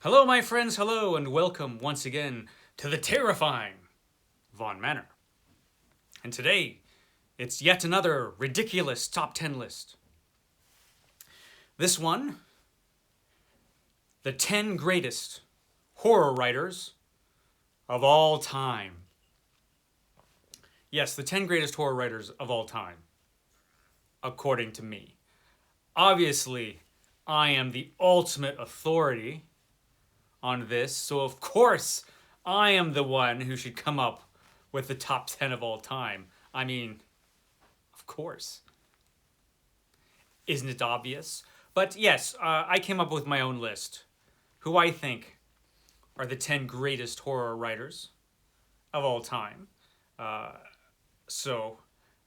Hello, my friends, hello, and welcome once again to the terrifying Vaughn Manor. And today, it's yet another ridiculous top 10 list. This one, the 10 greatest horror writers of all time. Yes, the 10 greatest horror writers of all time, according to me. Obviously, I am the ultimate authority on this, so of course I am the one who should come up with the top 10 of all time. I mean, of course. Isn't it obvious? But yes, I came up with my own list, who I think are the 10 greatest horror writers of all time. So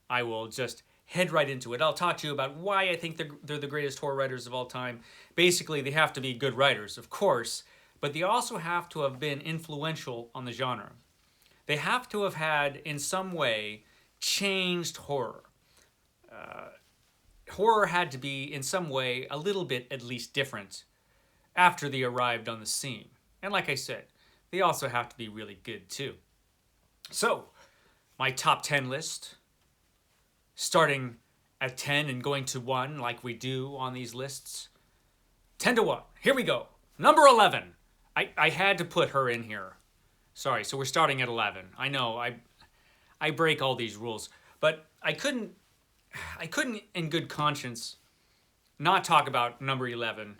I will just head right into it. I'll talk to you about why I think they're the greatest horror writers of all time. Basically, they have to be good writers, of course, but they also have to have been influential on the genre. They have to have had, in some way, changed horror. Horror had to be, in some way, a little bit at least different after they arrived on the scene. And like I said, they also have to be really good too. So, my top 10 list, starting at 10 and going to 1 like we do on these lists. 10 to 1. Here we go. Number 11. I had to put her in here. Sorry, so we're starting at 11. I know, I break all these rules. But I couldn't in good conscience not talk about number 11,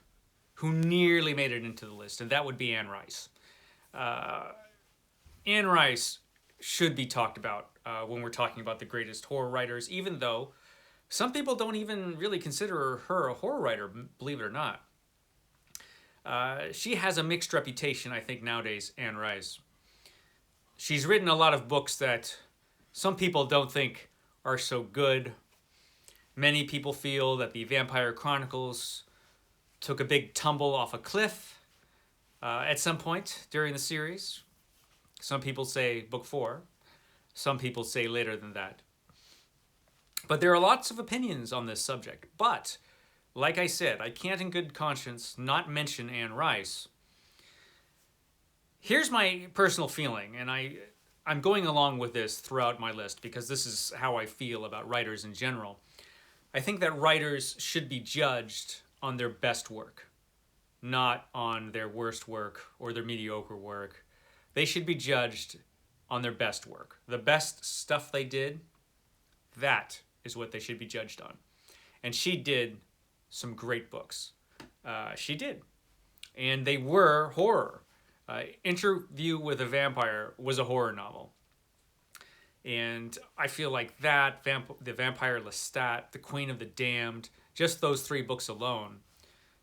who nearly made it into the list, and that would be Anne Rice. Anne Rice should be talked about when we're talking about the greatest horror writers, even though some people don't even really consider her a horror writer, believe it or not. She has a mixed reputation, I think, nowadays, Anne Rice. She's written a lot of books that some people don't think are so good. Many people feel that the Vampire Chronicles took a big tumble off a cliff at some point during the series. Some people say book 4. Some people say later than that. But there are lots of opinions on this subject. But, like I said, I can't in good conscience not mention Anne Rice. Here's my personal feeling, and I'm going along with this throughout my list because this is how I feel about writers in general. I think that writers should be judged on their best work, not on their worst work or their mediocre work. They should be judged on their best work. The best stuff they did, that is what they should be judged on. And she did some great books. She did. And they were horror. Interview with a Vampire was a horror novel. And I feel like that, The Vampire Lestat, The Queen of the Damned, just those 3 books alone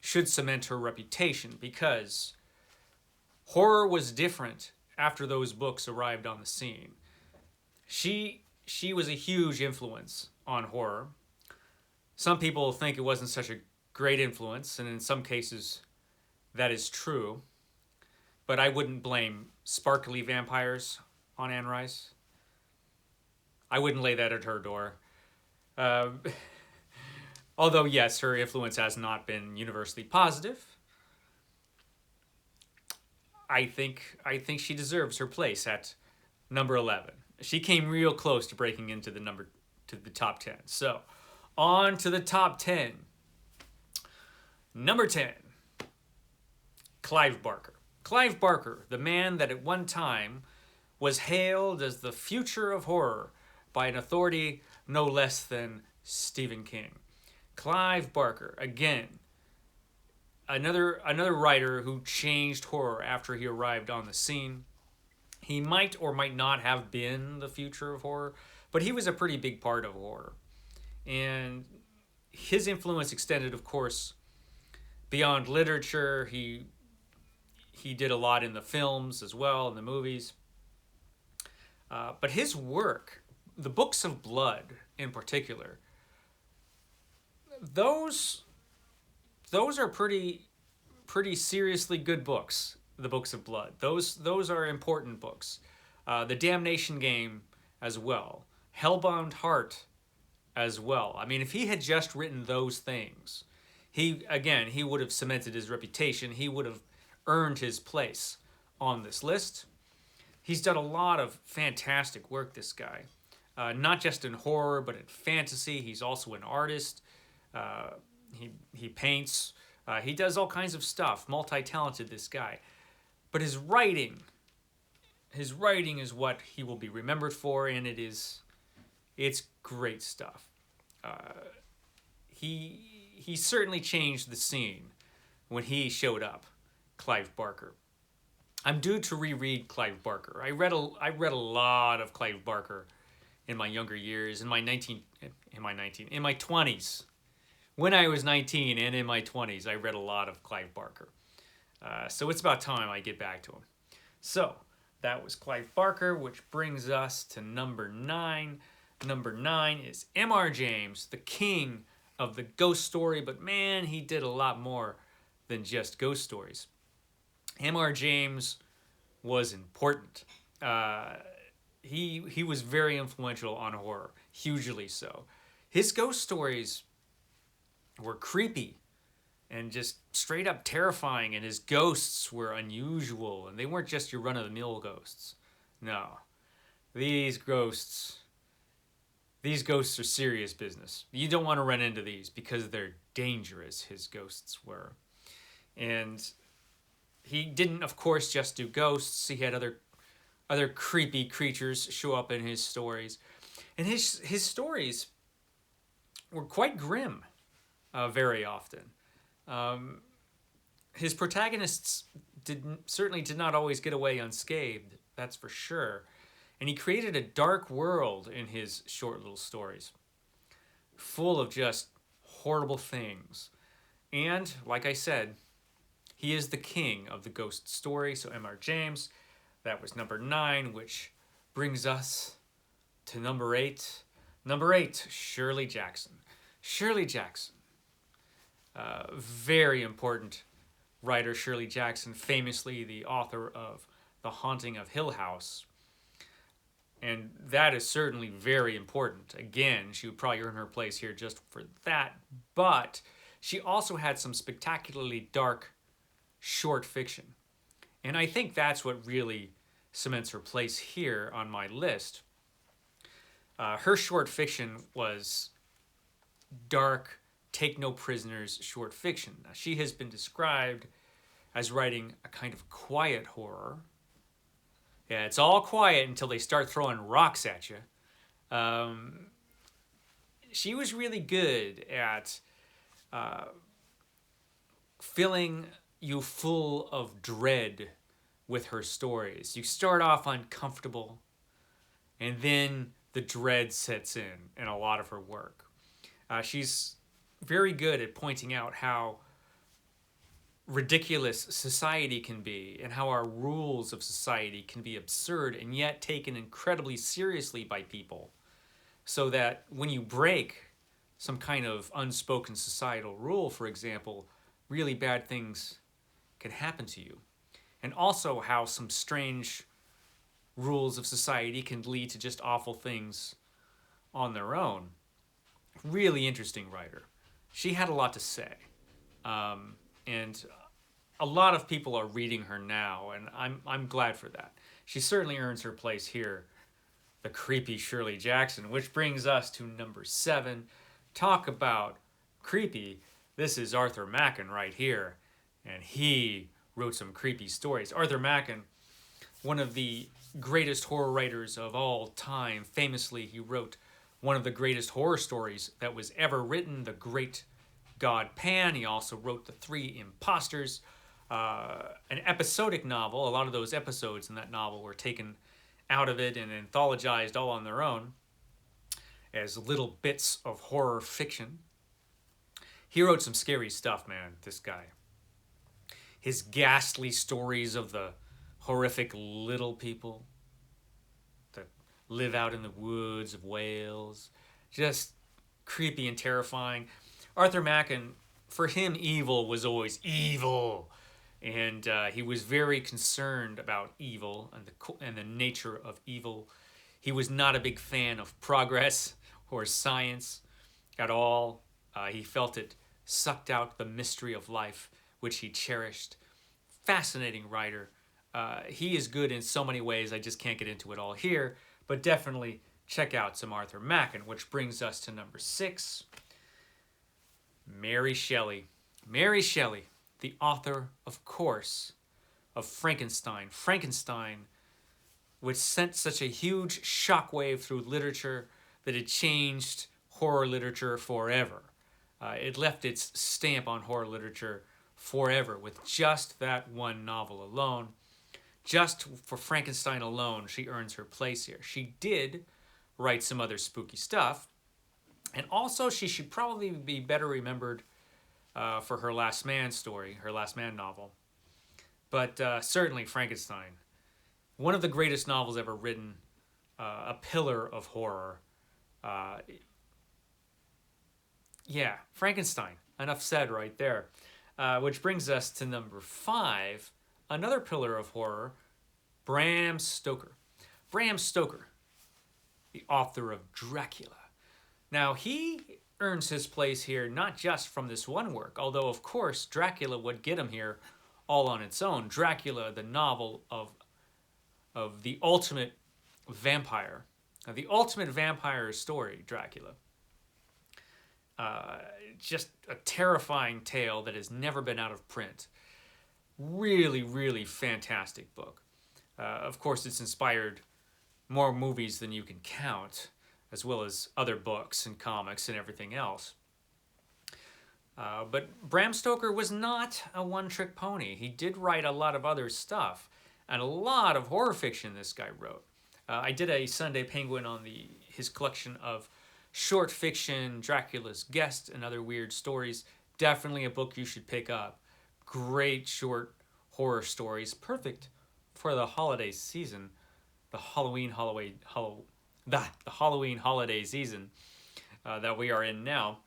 should cement her reputation because horror was different after those books arrived on the scene. She was a huge influence on horror. Some people think it wasn't such a great influence, and in some cases that is true. But I wouldn't blame sparkly vampires on Anne Rice. I wouldn't lay that at her door. Although, yes, her influence has not been universally positive. I think she deserves her place at number 11. She came real close to breaking into the top 10. So, on to the top 10. Number 10. Clive Barker. Clive Barker, the man that at one time was hailed as the future of horror by an authority no less than Stephen King. Clive Barker, again, another writer who changed horror after he arrived on the scene. He might or might not have been the future of horror, but he was a pretty big part of horror. And his influence extended, of course, beyond literature. He did a lot in the films as well, in the movies. But his work, the Books of Blood in particular, those are pretty seriously good books. The Books of Blood. Those are important books. The Damnation Game as well. Hellbound Heart as well. I mean, if he had just written those things, he would have cemented his reputation. He would have earned his place on this list. He's done a lot of fantastic work, this guy. Not just in horror, but in fantasy. He's also an artist. Uh, he paints. He does all kinds of stuff. Multi-talented, this guy. But his writing is what he will be remembered for, and it's great stuff. He certainly changed the scene when he showed up, Clive Barker. I'm due to reread Clive Barker. I read a lot of Clive Barker in my younger years, in my 20s. When I was 19 and in my 20s, I read a lot of Clive Barker. So it's about time I get back to him. So that was Clive Barker, which brings us to number 9. Number 9 is M.R. James, the king of the ghost story, but man, he did a lot more than just ghost stories. M.R. James was important. He was very influential on horror, hugely so. His ghost stories were creepy and just straight up terrifying, and his ghosts were unusual, and they weren't just your run-of-the-mill ghosts. No. These ghosts are serious business. You don't want to run into these because they're dangerous, his ghosts were. And he didn't, of course, just do ghosts. He had other creepy creatures show up in his stories. And his stories were quite grim very often. His protagonists certainly did not always get away unscathed, that's for sure. And he created a dark world in his short little stories, full of just horrible things. And, like I said, he is the king of the ghost story. So M.R. James, that was number 9, which brings us to number 8. Number 8, Shirley Jackson. Shirley Jackson. Very important writer, Shirley Jackson, famously the author of The Haunting of Hill House. And that is certainly very important. Again, she would probably earn her place here just for that. But she also had some spectacularly dark short fiction. And I think that's what really cements her place here on my list. Her short fiction was dark, take no prisoners short fiction. Now, she has been described as writing a kind of quiet horror. Yeah, it's all quiet until they start throwing rocks at you. She was really good at filling you full of dread with her stories. You start off uncomfortable, and then the dread sets in a lot of her work. She's very good at pointing out how ridiculous society can be and how our rules of society can be absurd and yet taken incredibly seriously by people, so that when you break some kind of unspoken societal rule, for example, really bad things can happen to you. And also how some strange rules of society can lead to just awful things on their own. Really interesting writer. She had a lot to say. And a lot of people are reading her now, and I'm glad for that. She certainly earns her place here, the creepy Shirley Jackson, which brings us to number 7. Talk about creepy. This is Arthur Mackin right here, and he wrote some creepy stories. Arthur Mackin, one of the greatest horror writers of all time. Famously, he wrote one of the greatest horror stories that was ever written, The Great God Pan. He also wrote The Three Imposters, an episodic novel. A lot of those episodes in that novel were taken out of it and anthologized all on their own as little bits of horror fiction. He wrote some scary stuff, man, this guy. His ghastly stories of the horrific little people that live out in the woods of Wales. Just creepy and terrifying. Arthur Mackin, for him, evil was always evil. And he was very concerned about evil and the nature of evil. He was not a big fan of progress or science at all. He felt it sucked out the mystery of life, which he cherished fascinating writer. He is good in so many ways. I just can't get into it all here, but definitely check out some Arthur Mackin, which brings us to number 6, Mary Shelley. Mary Shelley, the author, of course, of Frankenstein. Frankenstein, which sent such a huge shockwave through literature that it changed horror literature forever. It left its stamp on horror literature forever with just that one novel alone. Just for Frankenstein alone, she earns her place here. She did write some other spooky stuff, and also she should probably be better remembered for her Last Man story, her Last Man novel. But certainly Frankenstein, one of the greatest novels ever written, a pillar of horror. Yeah, Frankenstein. Enough said right there. Which brings us to number 5, another pillar of horror, Bram Stoker. Bram Stoker, the author of Dracula. Now, he earns his place here not just from this one work, although, of course, Dracula would get him here all on its own. Dracula, the novel of the ultimate vampire. The ultimate vampire story, Dracula. Just a terrifying tale that has never been out of print. Really, really fantastic book. Of course, it's inspired more movies than you can count, as well as other books and comics and everything else. But Bram Stoker was not a one-trick pony. He did write a lot of other stuff, and a lot of horror fiction this guy wrote. I did a Sunday Penguin on his collection of short fiction, Dracula's Guest, and other weird stories. Definitely a book you should pick up. Great short horror stories, perfect for the holiday season, the Halloween holiday season that we are in now.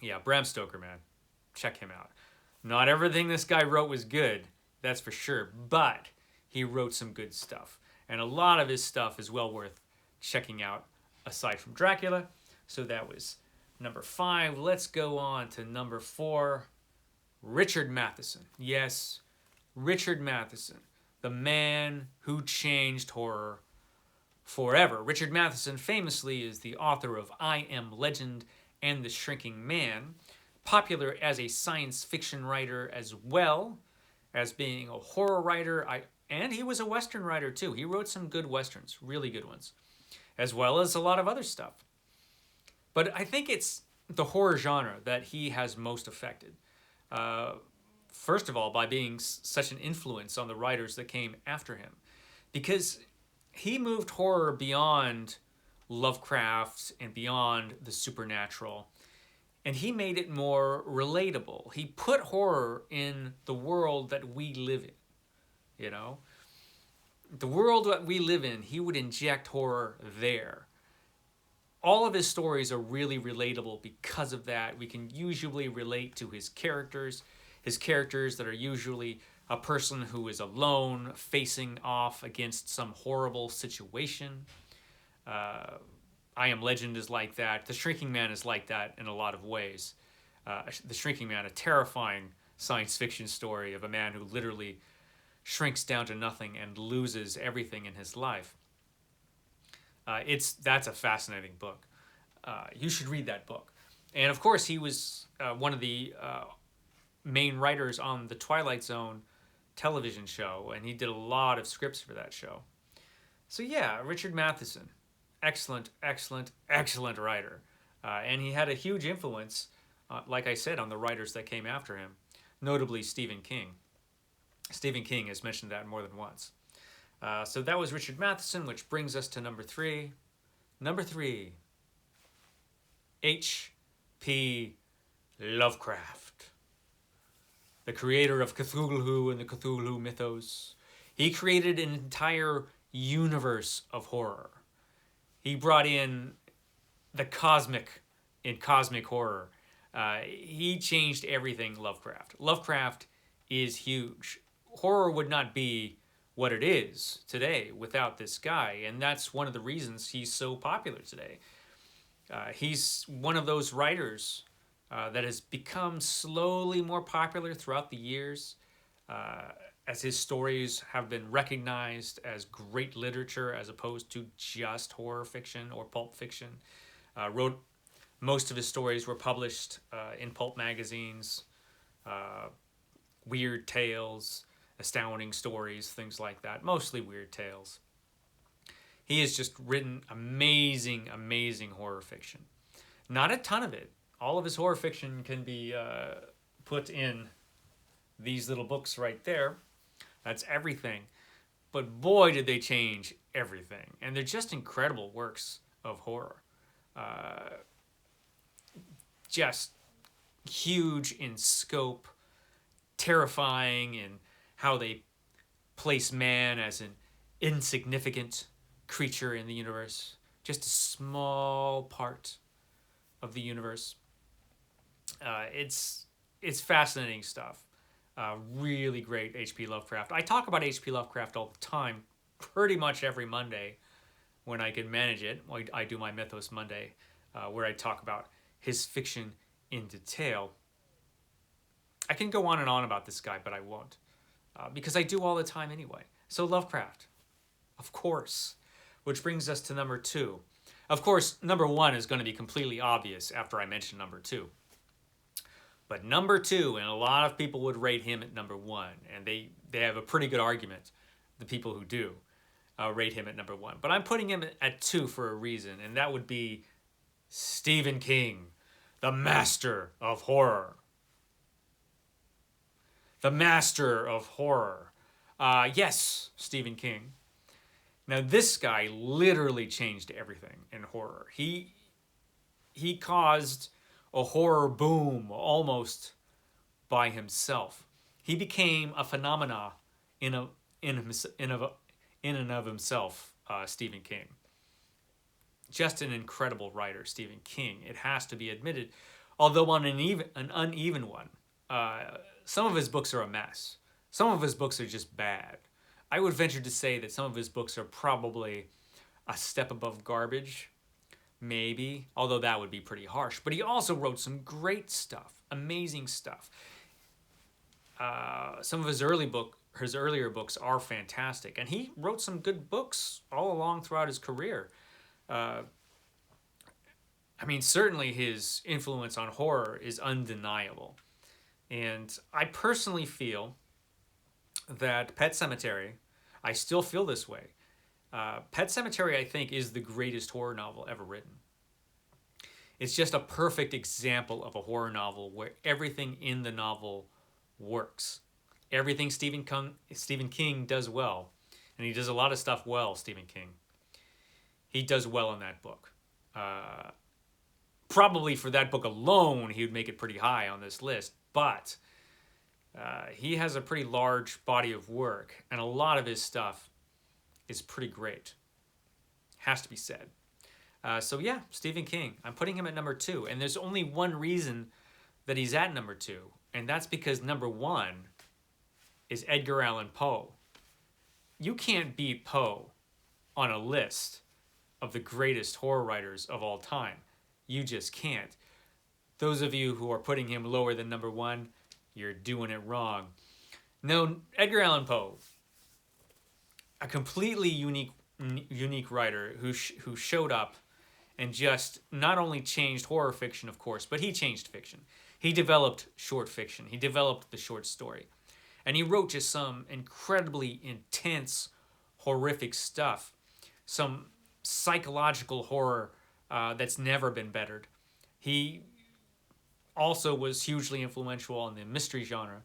Yeah, Bram Stoker, man, check him out. Not everything this guy wrote was good, that's for sure, but he wrote some good stuff, and a lot of his stuff is well worth checking out aside from Dracula. So that was number 5. Let's go on to number 4, Richard Matheson. Yes, Richard Matheson, the man who changed horror forever. Richard Matheson famously is the author of I Am Legend and The Shrinking Man, popular as a science fiction writer as well as being a horror writer. And he was a Western writer too. He wrote some good Westerns, really good ones, as well as a lot of other stuff. But I think it's the horror genre that he has most affected. First of all, by being such an influence on the writers that came after him. Because he moved horror beyond Lovecraft and beyond the supernatural. And he made it more relatable. He put horror in the world that we live in. You know? The world that we live in, he would inject horror there. All of his stories are really relatable because of that. We can usually relate to his characters that are usually a person who is alone, facing off against some horrible situation. I Am Legend is like that. The Shrinking Man is like that in a lot of ways. The Shrinking Man, a terrifying science fiction story of a man who literally shrinks down to nothing and loses everything in his life. That's a fascinating book. You should read that book. And of course, he was one of the main writers on the Twilight Zone television show, and he did a lot of scripts for that show. So yeah, Richard Matheson, excellent, excellent, excellent writer. And he had a huge influence, like I said, on the writers that came after him, notably Stephen King. Stephen King has mentioned that more than once. So that was Richard Matheson, which brings us to number 3. Number 3, H.P. Lovecraft, the creator of Cthulhu and the Cthulhu mythos. He created an entire universe of horror. He brought in the cosmic in cosmic horror. He changed everything Lovecraft. Lovecraft is huge. Horror would not be what it is today without this guy, and that's one of the reasons he's so popular today. He's one of those writers that has become slowly more popular throughout the years. as his stories have been recognized as great literature as opposed to just horror fiction or pulp fiction. Wrote Most of his stories were published in pulp magazines, weird tales, astounding stories, things like that. Mostly weird tales. He has just written amazing, amazing horror fiction. Not a ton of it. All of his horror fiction can be put in these little books right there. That's everything. But boy, did they change everything. And they're just incredible works of horror. Just huge in scope, terrifying in how they place man as an insignificant creature in the universe, just a small part of the universe. It's fascinating stuff. Really great H.P. Lovecraft. I talk about H.P. Lovecraft all the time, pretty much every Monday when I can manage it. I do my Mythos Monday, where I talk about his fiction in detail. I can go on and on about this guy, but I won't, because I do all the time anyway. So Lovecraft, of course, which brings us to number 2. Of course, number 1 is going to be completely obvious after I mention number 2. But number 2, and a lot of people would rate him at number 1, and they have a pretty good argument, the people who do rate him at number 1. But I'm putting him at 2 for a reason, and that would be Stephen King, the master of horror. The master of horror. Yes, Stephen King. Now, this guy literally changed everything in horror. He caused a horror boom almost by himself. He became a phenomena in and of himself, Stephen King. Just an incredible writer, Stephen King. It has to be admitted, although on an uneven one. Some of his books are a mess. Some of his books are just bad. I would venture to say that some of his books are probably a step above garbage, maybe, although that would be pretty harsh. But he also wrote some great stuff, amazing stuff. Some of his earlier books are fantastic, and he wrote some good books all along throughout his career. Certainly his influence on horror is undeniable. And I personally feel that Pet Sematary, I still feel this way. Pet Sematary, I think, is the greatest horror novel ever written. It's just a perfect example of a horror novel where everything in the novel works. Everything Stephen King does well. And he does a lot of stuff well, Stephen King. He does well in that book. Probably for that book alone, he would make it pretty high on this list. But he has a pretty large body of work, and a lot of his stuff is pretty great. Has to be said. So yeah, Stephen King. I'm putting him at number 2, and there's only one reason that he's at number 2, and that's because number 1 is Edgar Allan Poe. You can't beat Poe on a list of the greatest horror writers of all time. You just can't. Those of you who are putting him lower than number 1, you're doing it wrong. No, Edgar Allan Poe, a completely unique writer who showed up and just not only changed horror fiction, of course, but he changed fiction. He developed short fiction. He developed the short story. And he wrote just some incredibly intense, horrific stuff. Some psychological horror that's never been bettered. He also was hugely influential in the mystery genre.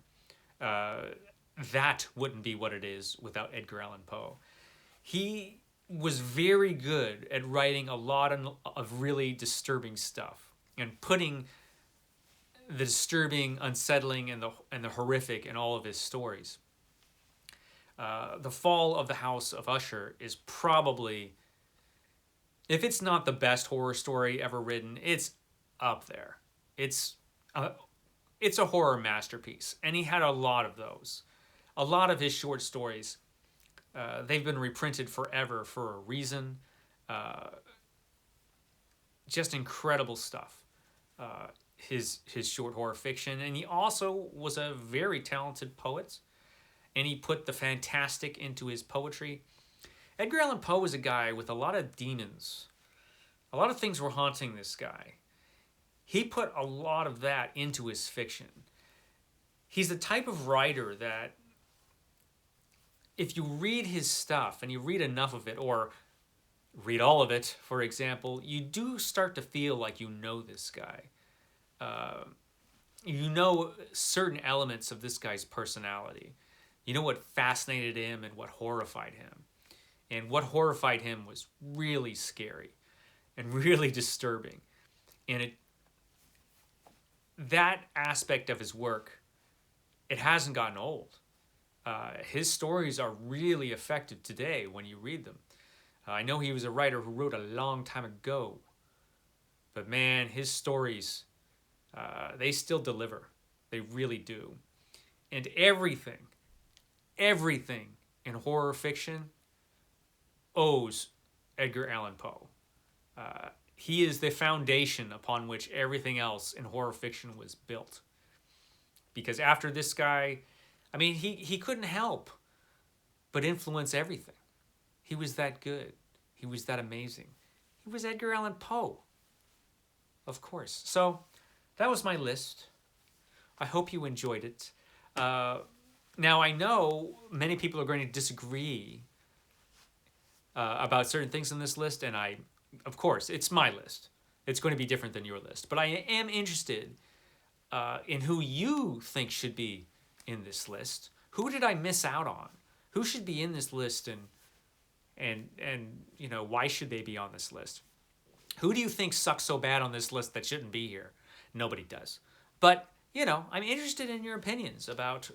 That wouldn't be what it is without Edgar Allan Poe. He was very good at writing a lot of really disturbing stuff and putting the disturbing, unsettling, and the horrific in all of his stories. The Fall of the House of Usher is probably, if it's not the best horror story ever written, it's up there. It's a horror masterpiece, and he had a lot of those. A lot of his short stories, they've been reprinted forever for a reason. Just incredible stuff. His short horror fiction, and he also was a very talented poet. and he put the fantastic into his poetry. Edgar Allan Poe was a guy with a lot of demons. A lot of things were haunting this guy. He put a lot of that into his fiction. He's the type of writer that if you read his stuff and you read enough of it, or read all of it, for example, you do start to feel like you know this guy. You know certain elements of this guy's personality. You know what fascinated him and what horrified him. And what horrified him was really scary and really disturbing. And that aspect of his work, it hasn't gotten old. His stories are really effective today when you read them. I know he was a writer who wrote a long time ago, but man, his stories, they still deliver. They really do. And everything in horror fiction owes Edgar Allan Poe. He is the foundation upon which everything else in horror fiction was built. Because after this guy, I mean, he couldn't help but influence everything. He was that good. He was that amazing. He was Edgar Allan Poe, of course. So that was my list. I hope you enjoyed it. Now, I know many people are going to disagree about certain things in this list, and of course, it's my list. It's going to be different than your list. But I am interested in who you think should be in this list. Who did I miss out on? Who should be in this list, and you know, why should they be on this list? Who do you think sucks so bad on this list that shouldn't be here? Nobody does. But, you know, I'm interested in your opinions about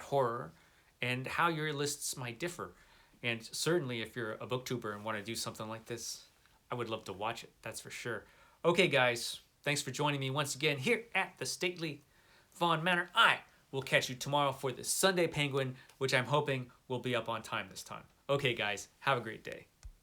horror and how your lists might differ. And certainly if you're a booktuber and want to do something like this, I would love to watch it, that's for sure. Okay, guys, thanks for joining me once again here at the stately Vaughan Manor. I will catch you tomorrow for the Sunday Penguin, which I'm hoping will be up on time this time. Okay, guys, have a great day.